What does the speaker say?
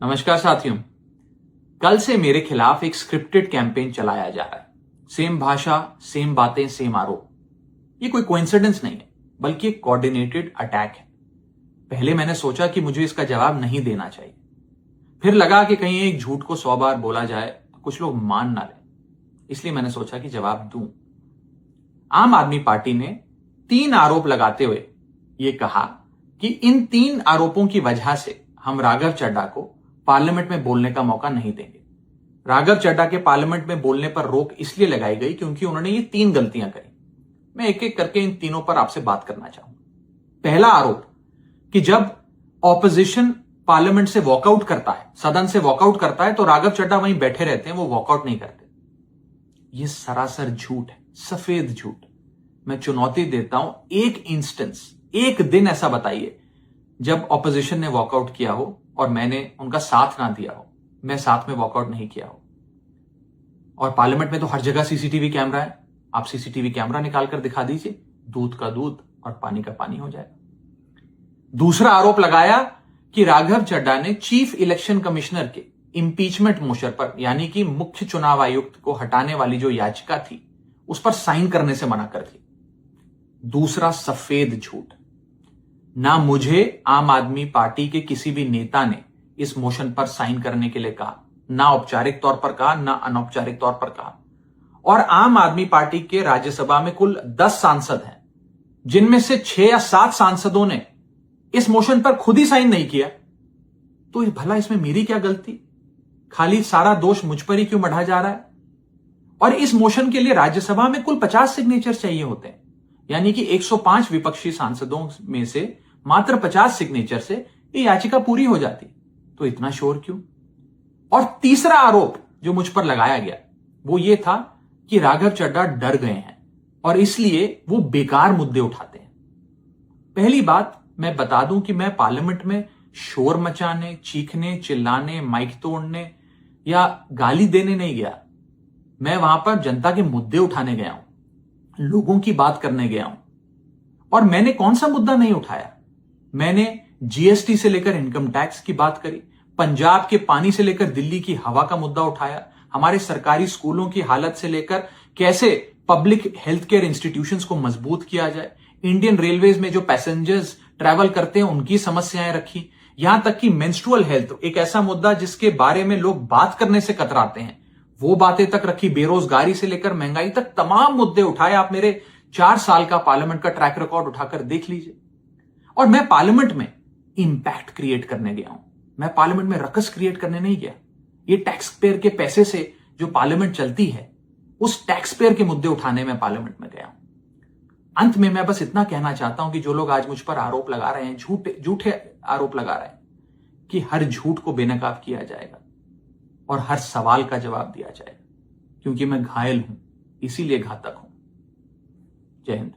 नमस्कार साथियों। कल से मेरे खिलाफ एक स्क्रिप्टेड कैंपेन चलाया जा रहा है। सेम भाषा, सेम बातें, सेम आरोप। ये कोई कोइंसिडेंस नहीं है, बल्कि एक कोऑर्डिनेटेड अटैक है। पहले मैंने सोचा कि मुझे इसका जवाब नहीं देना चाहिए। फिर लगा कि कहीं एक झूठ को 100 बार बोला जाए तो कुछ लोग मान ना लें, इसलिए मैंने सोचा कि जवाब दूं। आम आदमी पार्टी ने 3 आरोप लगाते हुए यह कहा कि इन 3 आरोपों की वजह से हम राघव चड्ढा को पार्लियामेंट में बोलने का मौका नहीं देंगे। राघव चड्ढा के पार्लियामेंट में बोलने पर रोक इसलिए लगाई गई क्योंकि उन्होंने ये 3 गलतियां करी। मैं एक एक करके इन तीनों पर आपसे बात करना चाहूंगा। पहला आरोप कि जब ऑपोजिशन पार्लियामेंट से वॉकआउट करता है, सदन से वॉकआउट करता है, तो राघव चड्ढा वहीं बैठे रहते हैं, वो वॉकआउट नहीं करते। यह सरासर झूठ है, सफेद झूठ। मैं चुनौती देता हूं, एक इंस्टेंस, एक दिन ऐसा बताइए जब ऑपोजिशन ने वॉकआउट किया हो और मैंने उनका साथ ना दिया हो, मैं साथ में वॉकआउट नहीं किया हो। और पार्लियामेंट में तो हर जगह सीसीटीवी कैमरा है। आप सीसीटीवी कैमरा निकाल कर दिखा दीजिए, दूध का दूध और पानी का पानी हो जाएगा। दूसरा आरोप लगाया कि राघव चड्ढा ने चीफ इलेक्शन कमिश्नर के इंपीचमेंट मोशन पर, यानी कि मुख्य चुनाव आयुक्त को हटाने वाली जो याचिका थी, उस पर साइन करने से मना कर दी। दूसरा सफेद झूठ। ना मुझे आम आदमी पार्टी के किसी भी नेता ने इस मोशन पर साइन करने के लिए कहा, ना औपचारिक तौर पर कहा, ना अनौपचारिक तौर पर कहा। और आम आदमी पार्टी के राज्यसभा में कुल 10 सांसद हैं, जिनमें से 6 या 7 सांसदों ने इस मोशन पर खुद ही साइन नहीं किया। तो भला इसमें मेरी क्या गलती? खाली सारा दोष मुझ पर ही क्यों मढ़ा जा रहा है? और इस मोशन के लिए राज्यसभा में कुल 50 सिग्नेचर चाहिए होते हैं, यानी कि 105 विपक्षी सांसदों में से मात्र 50 सिग्नेचर से ये याचिका पूरी हो जाती। तो इतना शोर क्यों? और तीसरा आरोप जो मुझ पर लगाया गया वो ये था कि राघव चड्ढा डर गए हैं और इसलिए वो बेकार मुद्दे उठाते हैं। पहली बात मैं बता दूं कि मैं पार्लियामेंट में शोर मचाने, चीखने, चिल्लाने, माइक तोड़ने या गाली देने नहीं गया। मैं वहां पर जनता के मुद्दे उठाने गया हूं, लोगों की बात करने गया हूं। और मैंने कौन सा मुद्दा नहीं उठाया? मैंने जीएसटी से लेकर इनकम टैक्स की बात करी, पंजाब के पानी से लेकर दिल्ली की हवा का मुद्दा उठाया, हमारे सरकारी स्कूलों की हालत से लेकर कैसे पब्लिक हेल्थ केयर इंस्टीट्यूशंस को मजबूत किया जाए, इंडियन रेलवेज में जो पैसेंजर्स ट्रैवल करते हैं उनकी समस्याएं रखी, यहां तक कि मेंस्ट्रुअल हेल्थ, एक ऐसा मुद्दा जिसके बारे में लोग बात करने से कतराते हैं, वो बातें तक रखी। बेरोजगारी से लेकर महंगाई तक तमाम मुद्दे उठाए। आप मेरे 4 साल का पार्लियामेंट का ट्रैक रिकॉर्ड उठाकर देख लीजिए। और मैं पार्लियामेंट में इंपैक्ट क्रिएट करने गया हूं, मैं पार्लियामेंट में रकस क्रिएट करने नहीं गया। ये टैक्स पेयर के पैसे से जो पार्लियामेंट चलती है, उस टैक्स पेयर के मुद्दे उठाने में पार्लियामेंट में गया हूं। अंत में मैं बस इतना कहना चाहता हूं कि जो लोग आज मुझ पर आरोप लगा रहे हैं, झूठे आरोप लगा रहे हैं, कि हर झूठ को बेनकाब किया जाएगा और हर सवाल का जवाब दिया जाएगा, क्योंकि मैं घायल हूं, इसीलिए घातक हूं। जय हिंद।